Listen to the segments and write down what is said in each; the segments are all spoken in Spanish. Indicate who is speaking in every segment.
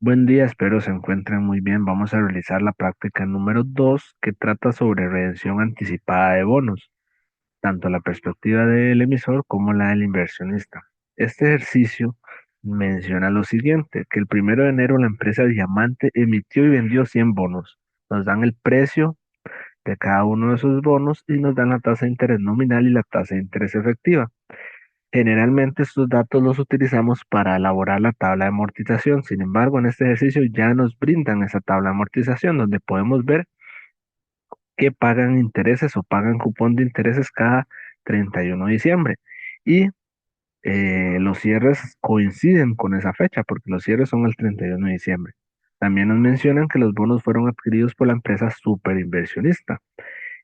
Speaker 1: Buen día, espero se encuentren muy bien. Vamos a realizar la práctica número 2 que trata sobre redención anticipada de bonos, tanto la perspectiva del emisor como la del inversionista. Este ejercicio menciona lo siguiente, que el 1 de enero la empresa Diamante emitió y vendió 100 bonos. Nos dan el precio de cada uno de esos bonos y nos dan la tasa de interés nominal y la tasa de interés efectiva. Generalmente estos datos los utilizamos para elaborar la tabla de amortización. Sin embargo, en este ejercicio ya nos brindan esa tabla de amortización donde podemos ver que pagan intereses o pagan cupón de intereses cada 31 de diciembre. Y los cierres coinciden con esa fecha porque los cierres son el 31 de diciembre. También nos mencionan que los bonos fueron adquiridos por la empresa superinversionista.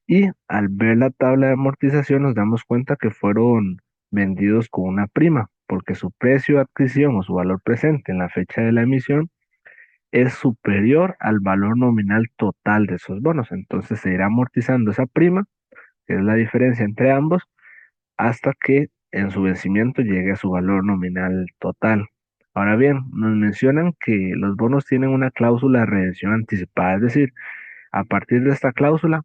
Speaker 1: Y al ver la tabla de amortización nos damos cuenta que fueron vendidos con una prima, porque su precio de adquisición o su valor presente en la fecha de la emisión es superior al valor nominal total de esos bonos. Entonces se irá amortizando esa prima, que es la diferencia entre ambos, hasta que en su vencimiento llegue a su valor nominal total. Ahora bien, nos mencionan que los bonos tienen una cláusula de redención anticipada, es decir, a partir de esta cláusula,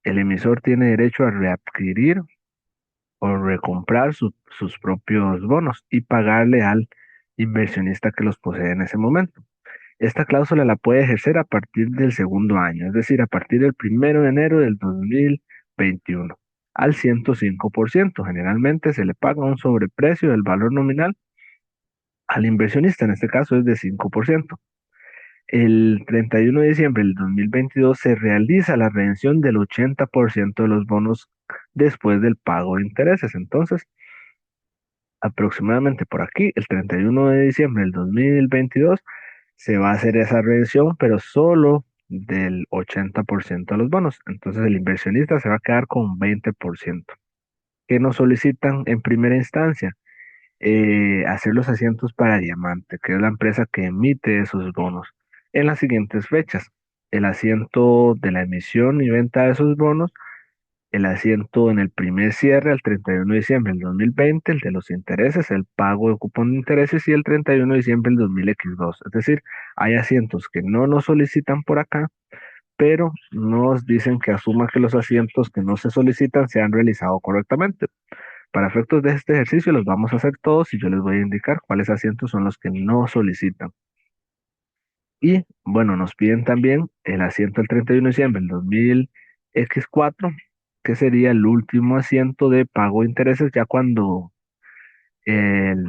Speaker 1: el emisor tiene derecho a readquirir o recomprar sus propios bonos y pagarle al inversionista que los posee en ese momento. Esta cláusula la puede ejercer a partir del segundo año, es decir, a partir del 1 de enero del 2021, al 105%. Generalmente se le paga un sobreprecio del valor nominal al inversionista, en este caso es de 5%. El 31 de diciembre del 2022 se realiza la redención del 80% de los bonos después del pago de intereses. Entonces, aproximadamente por aquí, el 31 de diciembre del 2022, se va a hacer esa redención, pero solo del 80% de los bonos. Entonces, el inversionista se va a quedar con 20%. ¿Qué nos solicitan en primera instancia? Hacer los asientos para Diamante, que es la empresa que emite esos bonos, en las siguientes fechas. El asiento de la emisión y venta de esos bonos, el asiento en el primer cierre al 31 de diciembre del 2020, el de los intereses, el pago de cupón de intereses y el 31 de diciembre del 2002. Es decir, hay asientos que no nos solicitan por acá, pero nos dicen que asuma que los asientos que no se solicitan se han realizado correctamente. Para efectos de este ejercicio los vamos a hacer todos y yo les voy a indicar cuáles asientos son los que no solicitan. Y bueno, nos piden también el asiento el 31 de diciembre del 2000X4, que sería el último asiento de pago de intereses, ya cuando el,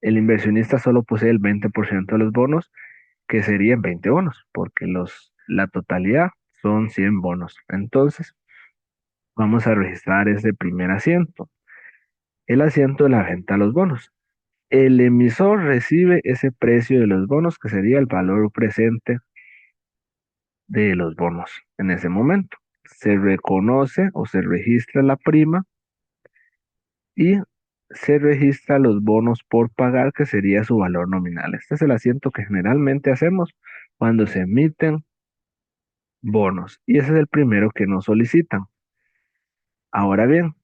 Speaker 1: el inversionista solo posee el 20% de los bonos, que serían 20 bonos, porque la totalidad son 100 bonos. Entonces, vamos a registrar ese primer asiento, el asiento de la venta de los bonos. El emisor recibe ese precio de los bonos, que sería el valor presente de los bonos en ese momento. Se reconoce o se registra la prima y se registra los bonos por pagar, que sería su valor nominal. Este es el asiento que generalmente hacemos cuando se emiten bonos y ese es el primero que nos solicitan. Ahora bien,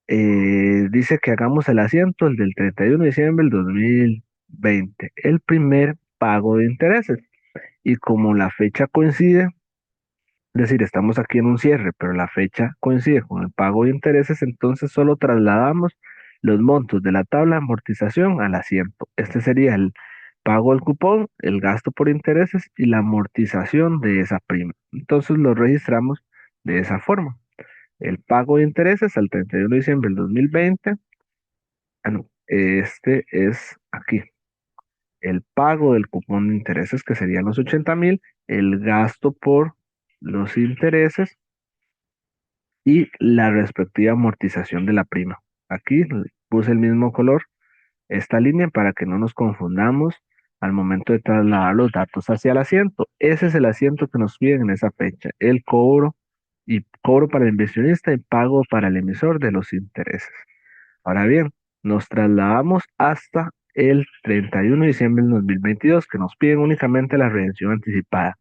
Speaker 1: dice que hagamos el asiento, el del 31 de diciembre del 2020, el primer pago de intereses. Y como la fecha coincide, es decir, estamos aquí en un cierre, pero la fecha coincide con el pago de intereses, entonces solo trasladamos los montos de la tabla de amortización al asiento. Este sería el pago del cupón, el gasto por intereses y la amortización de esa prima. Entonces lo registramos de esa forma. El pago de intereses al 31 de diciembre del 2020. No, este es aquí. El pago del cupón de intereses, que serían los 80,000, el gasto por los intereses y la respectiva amortización de la prima. Aquí puse el mismo color, esta línea, para que no nos confundamos al momento de trasladar los datos hacia el asiento. Ese es el asiento que nos piden en esa fecha, el cobro y cobro para el inversionista y pago para el emisor de los intereses. Ahora bien, nos trasladamos hasta el 31 de diciembre del 2022, que nos piden únicamente la redención anticipada.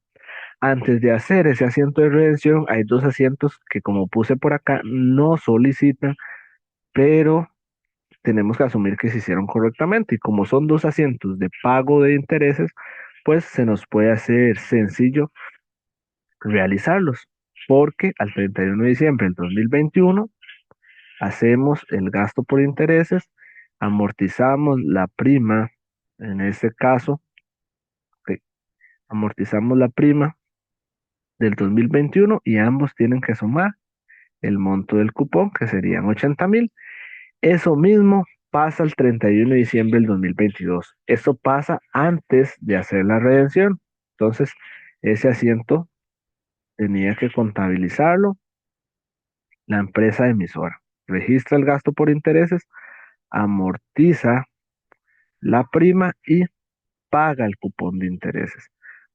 Speaker 1: Antes de hacer ese asiento de redención, hay dos asientos que, como puse por acá, no solicitan, pero tenemos que asumir que se hicieron correctamente. Y como son dos asientos de pago de intereses, pues se nos puede hacer sencillo realizarlos, porque al 31 de diciembre del 2021 hacemos el gasto por intereses, amortizamos la prima, en este caso, ok, amortizamos la prima del 2021 y ambos tienen que sumar el monto del cupón, que serían 80,000. Eso mismo pasa el 31 de diciembre del 2022. Eso pasa antes de hacer la redención. Entonces, ese asiento tenía que contabilizarlo la empresa emisora. Registra el gasto por intereses, amortiza la prima y paga el cupón de intereses.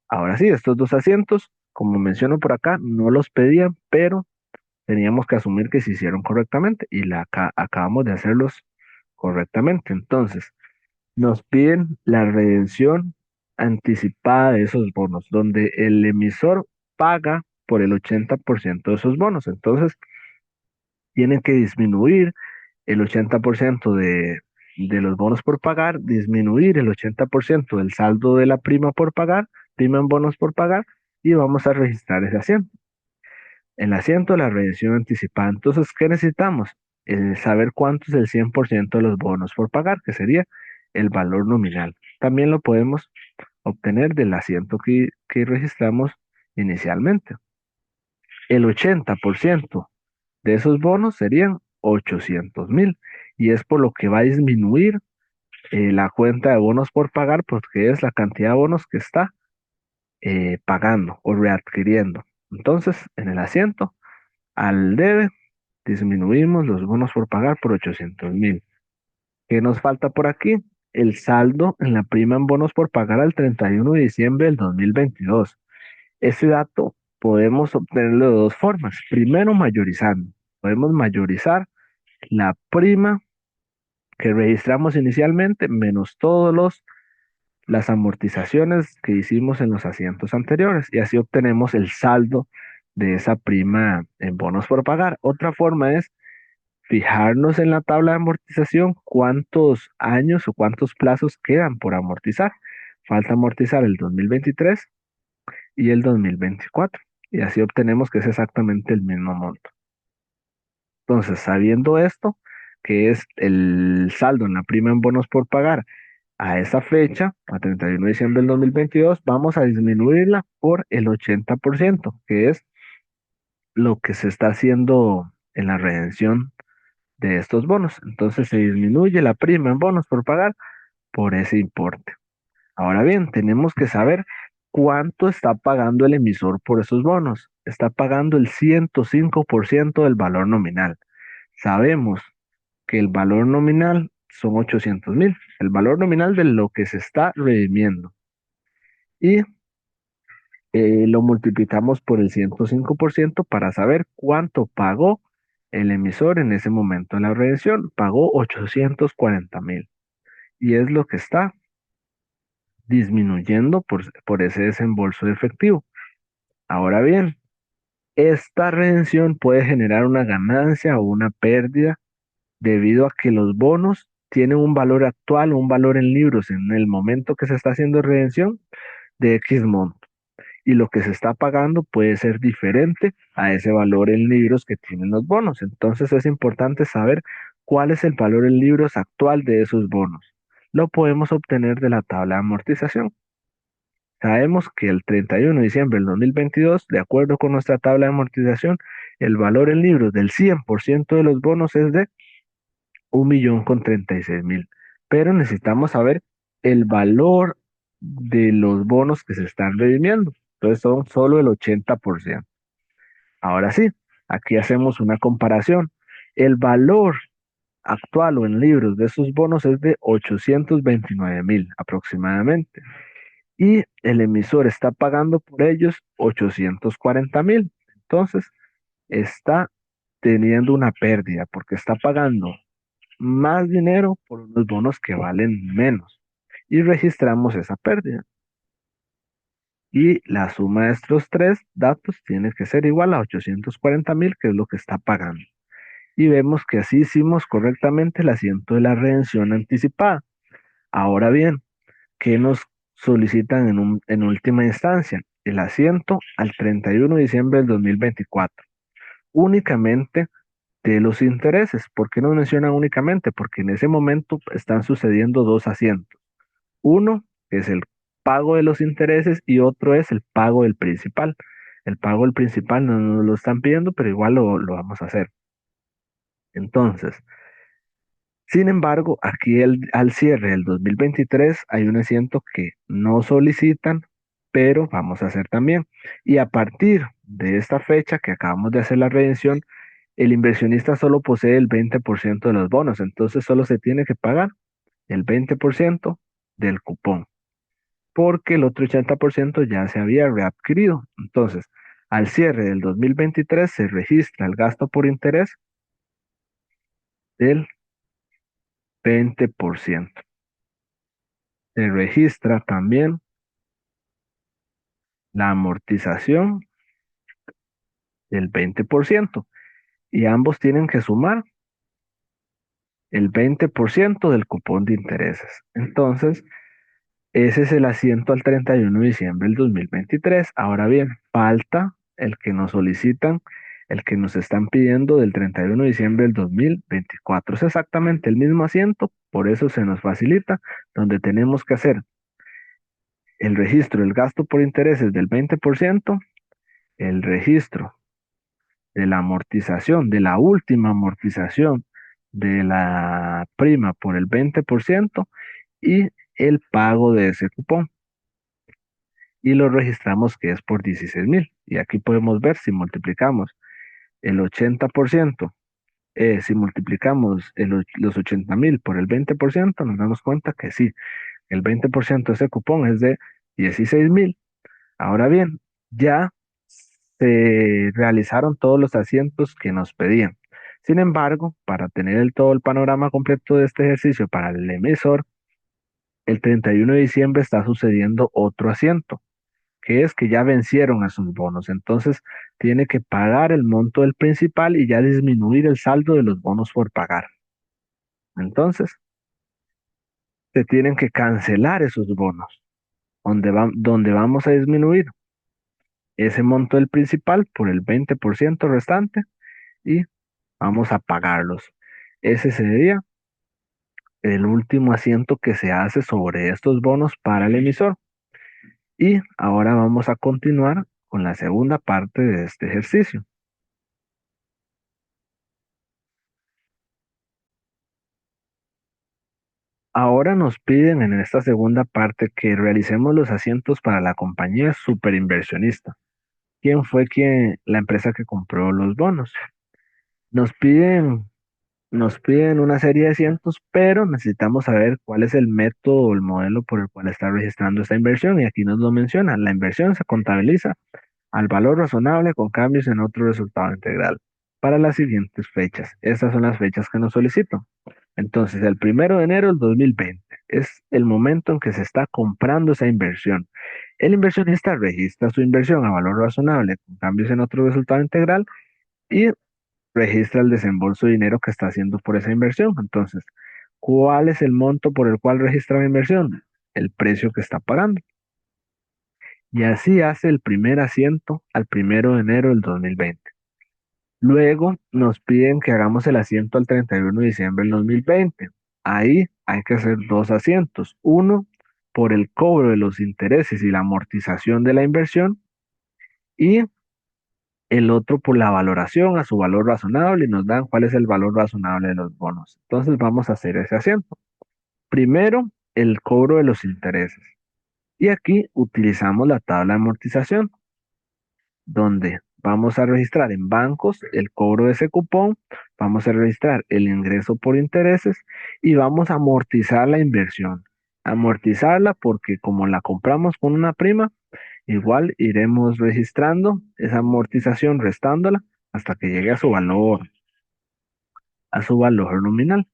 Speaker 1: Ahora sí, estos dos asientos, como menciono por acá, no los pedían, pero teníamos que asumir que se hicieron correctamente y acabamos de hacerlos correctamente. Entonces, nos piden la redención anticipada de esos bonos, donde el emisor paga por el 80% de esos bonos. Entonces, tienen que disminuir el 80% de los bonos por pagar, disminuir el 80% del saldo de la prima por pagar, prima en bonos por pagar, y vamos a registrar ese asiento. El asiento, la redención anticipada. Entonces, ¿qué necesitamos? Saber cuánto es el 100% de los bonos por pagar, que sería el valor nominal. También lo podemos obtener del asiento que registramos inicialmente. El 80% de esos bonos serían 800,000 y es por lo que va a disminuir la cuenta de bonos por pagar porque es la cantidad de bonos que está pagando o readquiriendo. Entonces, en el asiento, al debe, disminuimos los bonos por pagar por 800,000. ¿Qué nos falta por aquí? El saldo en la prima en bonos por pagar al 31 de diciembre del 2022. Ese dato podemos obtenerlo de dos formas. Primero, mayorizando. Podemos mayorizar la prima que registramos inicialmente menos todos las amortizaciones que hicimos en los asientos anteriores y así obtenemos el saldo de esa prima en bonos por pagar. Otra forma es fijarnos en la tabla de amortización cuántos años o cuántos plazos quedan por amortizar. Falta amortizar el 2023 y el 2024 y así obtenemos que es exactamente el mismo monto. Entonces, sabiendo esto, que es el saldo en la prima en bonos por pagar a esa fecha, a 31 de diciembre del 2022, vamos a disminuirla por el 80%, que es lo que se está haciendo en la redención de estos bonos. Entonces se disminuye la prima en bonos por pagar por ese importe. Ahora bien, tenemos que saber cuánto está pagando el emisor por esos bonos. Está pagando el 105% del valor nominal. Sabemos que el valor nominal son 800,000, el valor nominal de lo que se está redimiendo. Y lo multiplicamos por el 105% para saber cuánto pagó el emisor en ese momento de la redención. Pagó 840,000 y es lo que está disminuyendo por ese desembolso de efectivo. Ahora bien, esta redención puede generar una ganancia o una pérdida debido a que los bonos tienen un valor actual o un valor en libros en el momento que se está haciendo redención de X monto. Y lo que se está pagando puede ser diferente a ese valor en libros que tienen los bonos. Entonces es importante saber cuál es el valor en libros actual de esos bonos. Lo podemos obtener de la tabla de amortización. Sabemos que el 31 de diciembre del 2022, de acuerdo con nuestra tabla de amortización, el valor en libros del 100% de los bonos es de 1,036,000. Pero necesitamos saber el valor de los bonos que se están redimiendo. Entonces son solo el 80%. Ahora sí, aquí hacemos una comparación. El valor actual o en libros de esos bonos es de 829,000 aproximadamente. Y el emisor está pagando por ellos 840,000. Entonces, está teniendo una pérdida porque está pagando más dinero por unos bonos que valen menos. Y registramos esa pérdida. Y la suma de estos tres datos tiene que ser igual a 840,000, que es lo que está pagando. Y vemos que así hicimos correctamente el asiento de la redención anticipada. Ahora bien, ¿qué nos solicitan en última instancia el asiento al 31 de diciembre del 2024 únicamente de los intereses. ¿Por qué no mencionan únicamente? Porque en ese momento están sucediendo dos asientos. Uno es el pago de los intereses y otro es el pago del principal. El pago del principal no nos lo están pidiendo, pero igual lo vamos a hacer. Entonces, sin embargo, aquí al cierre del 2023 hay un asiento que no solicitan, pero vamos a hacer también. Y a partir de esta fecha que acabamos de hacer la redención, el inversionista solo posee el 20% de los bonos, entonces solo se tiene que pagar el 20% del cupón, porque el otro 80% ya se había readquirido. Entonces, al cierre del 2023 se registra el gasto por interés del 20%. Se registra también la amortización del 20% y ambos tienen que sumar el 20% del cupón de intereses. Entonces, ese es el asiento al 31 de diciembre del 2023. Ahora bien, falta el que nos solicitan, el que nos están pidiendo del 31 de diciembre del 2024. Es exactamente el mismo asiento, por eso se nos facilita, donde tenemos que hacer el registro del gasto por intereses del 20%, el registro de la amortización, de la última amortización de la prima por el 20% y el pago de ese cupón. Y lo registramos que es por 16.000. Y aquí podemos ver si multiplicamos el 80%, si multiplicamos los 80.000 por el 20%, nos damos cuenta que sí, el 20% de ese cupón es de 16.000. Ahora bien, ya se realizaron todos los asientos que nos pedían. Sin embargo, para tener todo el panorama completo de este ejercicio para el emisor, el 31 de diciembre está sucediendo otro asiento, que es que ya vencieron a sus bonos. Entonces, tiene que pagar el monto del principal y ya disminuir el saldo de los bonos por pagar. Entonces, se tienen que cancelar esos bonos, donde vamos a disminuir ese monto del principal por el 20% restante y vamos a pagarlos. Ese sería el último asiento que se hace sobre estos bonos para el emisor. Y ahora vamos a continuar con la segunda parte de este ejercicio. Ahora nos piden en esta segunda parte que realicemos los asientos para la compañía superinversionista. ¿Quién fue la empresa que compró los bonos? Nos piden Nos piden una serie de asientos, pero necesitamos saber cuál es el método o el modelo por el cual está registrando esta inversión. Y aquí nos lo menciona. La inversión se contabiliza al valor razonable con cambios en otro resultado integral para las siguientes fechas. Estas son las fechas que nos solicito. Entonces, el 1 de enero del 2020 es el momento en que se está comprando esa inversión. El inversionista registra su inversión a valor razonable con cambios en otro resultado integral y registra el desembolso de dinero que está haciendo por esa inversión. Entonces, ¿cuál es el monto por el cual registra la inversión? El precio que está pagando. Y así hace el primer asiento al 1 de enero del 2020. Luego nos piden que hagamos el asiento al 31 de diciembre del 2020. Ahí hay que hacer dos asientos. Uno por el cobro de los intereses y la amortización de la inversión y el otro por la valoración a su valor razonable y nos dan cuál es el valor razonable de los bonos. Entonces vamos a hacer ese asiento. Primero, el cobro de los intereses. Y aquí utilizamos la tabla de amortización, donde vamos a registrar en bancos el cobro de ese cupón, vamos a registrar el ingreso por intereses y vamos a amortizar la inversión. Amortizarla porque como la compramos con una prima, igual iremos registrando esa amortización, restándola hasta que llegue a su valor nominal.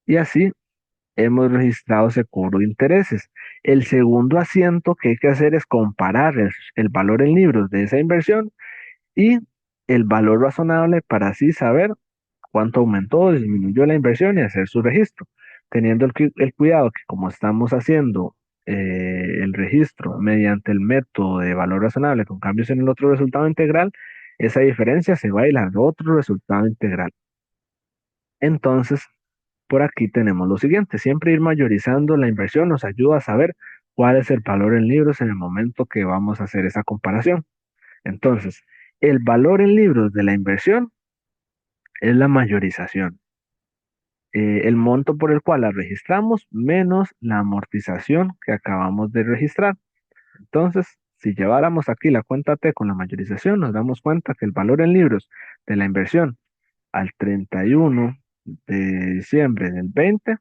Speaker 1: Y así hemos registrado ese cobro de intereses. El segundo asiento que hay que hacer es comparar el valor en libros de esa inversión y el valor razonable para así saber cuánto aumentó o disminuyó la inversión y hacer su registro, teniendo el cuidado que como estamos haciendo el registro mediante el método de valor razonable con cambios en el otro resultado integral, esa diferencia se va a ir al otro resultado integral. Entonces, por aquí tenemos lo siguiente, siempre ir mayorizando la inversión nos ayuda a saber cuál es el valor en libros en el momento que vamos a hacer esa comparación. Entonces, el valor en libros de la inversión es la mayorización, el monto por el cual la registramos menos la amortización que acabamos de registrar. Entonces, si lleváramos aquí la cuenta T con la mayorización, nos damos cuenta que el valor en libros de la inversión al 31 de diciembre del 20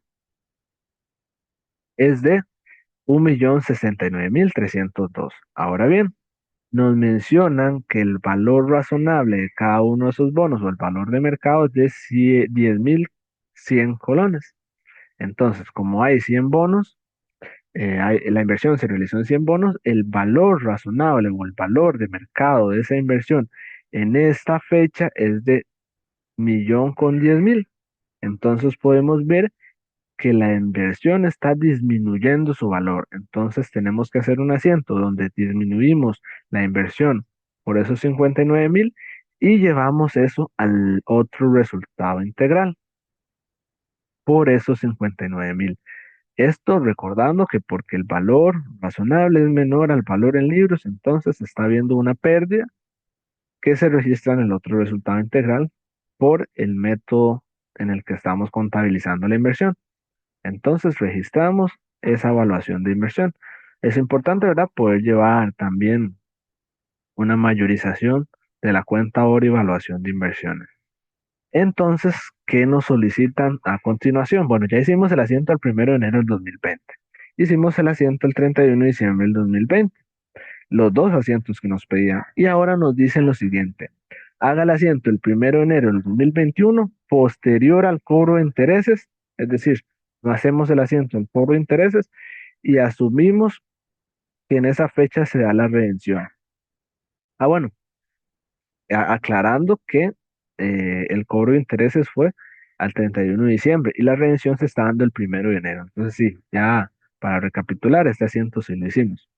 Speaker 1: es de 1.069.302. Ahora bien, nos mencionan que el valor razonable de cada uno de esos bonos o el valor de mercado es de 10.100 colones. Entonces, como hay 100 bonos, la inversión se realizó en 100 bonos, el valor razonable o el valor de mercado de esa inversión en esta fecha es de 1.010.000. Entonces podemos ver que la inversión está disminuyendo su valor. Entonces tenemos que hacer un asiento donde disminuimos la inversión por esos 59.000 y llevamos eso al otro resultado integral por esos 59.000. Esto recordando que porque el valor razonable es menor al valor en libros, entonces se está viendo una pérdida que se registra en el otro resultado integral por el método en el que estamos contabilizando la inversión. Entonces registramos esa evaluación de inversión. Es importante, ¿verdad?, poder llevar también una mayorización de la cuenta ahora y evaluación de inversiones. Entonces, ¿qué nos solicitan a continuación? Bueno, ya hicimos el asiento el 1 de enero del 2020. Hicimos el asiento el 31 de diciembre del 2020. Los dos asientos que nos pedían. Y ahora nos dicen lo siguiente. Haga el asiento el 1 de enero del 2021 posterior al cobro de intereses. Es decir, no hacemos el asiento en cobro de intereses y asumimos que en esa fecha se da la redención. Bueno, aclarando que el cobro de intereses fue al 31 de diciembre y la redención se está dando el 1 de enero. Entonces sí, ya para recapitular, este asiento sí lo hicimos.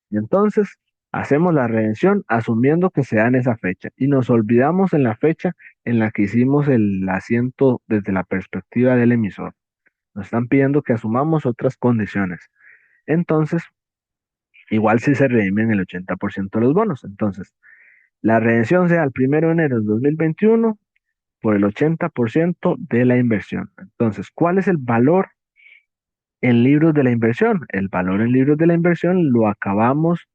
Speaker 1: Y entonces hacemos la redención asumiendo que se da en esa fecha y nos olvidamos en la fecha en la que hicimos el asiento desde la perspectiva del emisor. Nos están pidiendo que asumamos otras condiciones. Entonces, igual si se redimen el 80% de los bonos. Entonces, la redención sea el 1 de enero del 2021 por el 80% de la inversión. Entonces, ¿cuál es el valor en libros de la inversión? El valor en libros de la inversión lo acabamos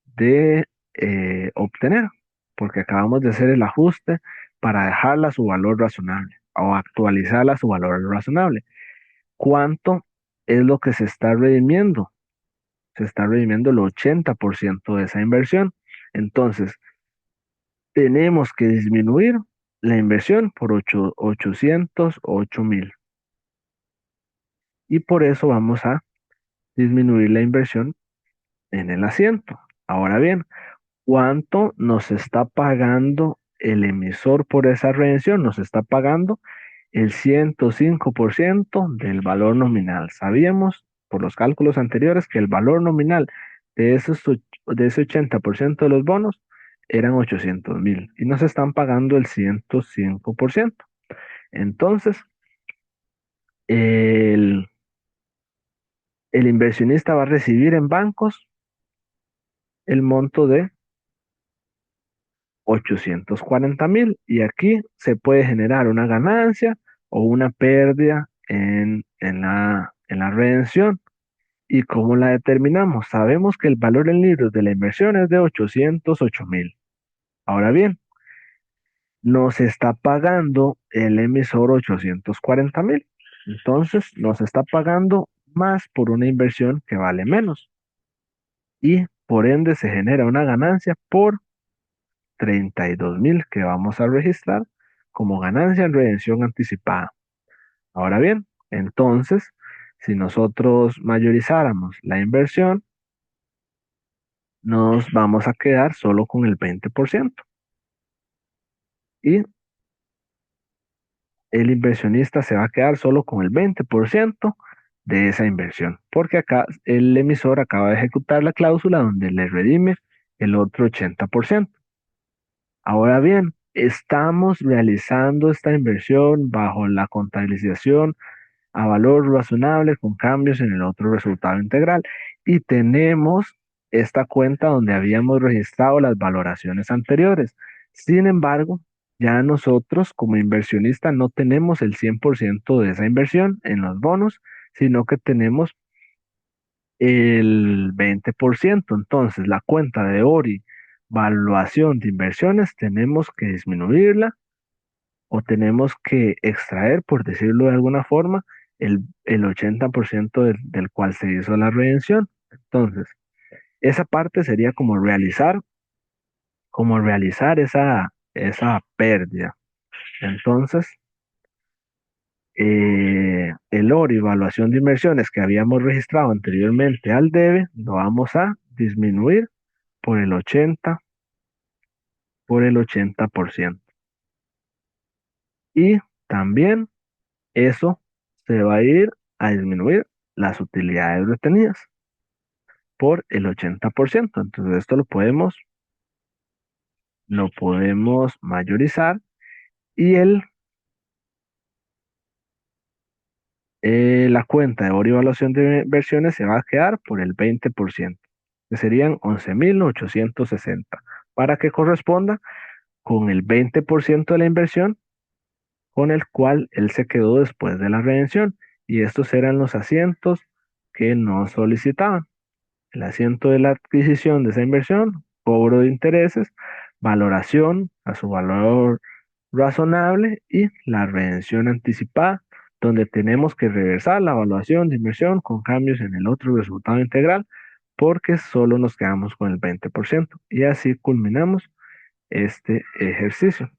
Speaker 1: de obtener, porque acabamos de hacer el ajuste para dejarla a su valor razonable o actualizarla a su valor razonable. ¿Cuánto es lo que se está redimiendo? Se está redimiendo el 80% de esa inversión. Entonces, tenemos que disminuir la inversión por 808.000. Y por eso vamos a disminuir la inversión en el asiento. Ahora bien, ¿cuánto nos está pagando el emisor por esa redención? Nos está pagando el 105% del valor nominal. Sabíamos por los cálculos anteriores que el valor nominal de ese 80% de los bonos eran 800.000 y nos están pagando el 105%. Entonces, el, el inversionista va a recibir en bancos el monto de 840.000 y aquí se puede generar una ganancia o una pérdida en la redención. ¿Y cómo la determinamos? Sabemos que el valor en libros de la inversión es de 808.000. Ahora bien, nos está pagando el emisor 840.000. Entonces, nos está pagando más por una inversión que vale menos. Y por ende se genera una ganancia por 32.000 que vamos a registrar como ganancia en redención anticipada. Ahora bien, entonces, si nosotros mayorizáramos la inversión, nos vamos a quedar solo con el 20% y el inversionista se va a quedar solo con el 20% de esa inversión, porque acá el emisor acaba de ejecutar la cláusula donde le redime el otro 80%. Ahora bien, estamos realizando esta inversión bajo la contabilización a valor razonable con cambios en el otro resultado integral y tenemos esta cuenta donde habíamos registrado las valoraciones anteriores. Sin embargo, ya nosotros como inversionista no tenemos el 100% de esa inversión en los bonos, sino que tenemos el 20%. Entonces, la cuenta de ORI, valuación de inversiones, tenemos que disminuirla o tenemos que extraer, por decirlo de alguna forma, el 80% del cual se hizo la redención. Entonces, esa parte sería como realizar esa pérdida. Entonces, el ORI, evaluación de inversiones que habíamos registrado anteriormente al debe, lo vamos a disminuir por el 80%. Y también eso se va a ir a disminuir las utilidades retenidas por el 80%. Entonces esto lo podemos mayorizar y la cuenta de oro y evaluación de inversiones se va a quedar por el 20%, que serían 11.860 para que corresponda con el 20% de la inversión con el cual él se quedó después de la redención. Y estos eran los asientos que no solicitaban. El asiento de la adquisición de esa inversión, cobro de intereses, valoración a su valor razonable y la redención anticipada, donde tenemos que reversar la evaluación de inversión con cambios en el otro resultado integral, porque solo nos quedamos con el 20%. Y así culminamos este ejercicio.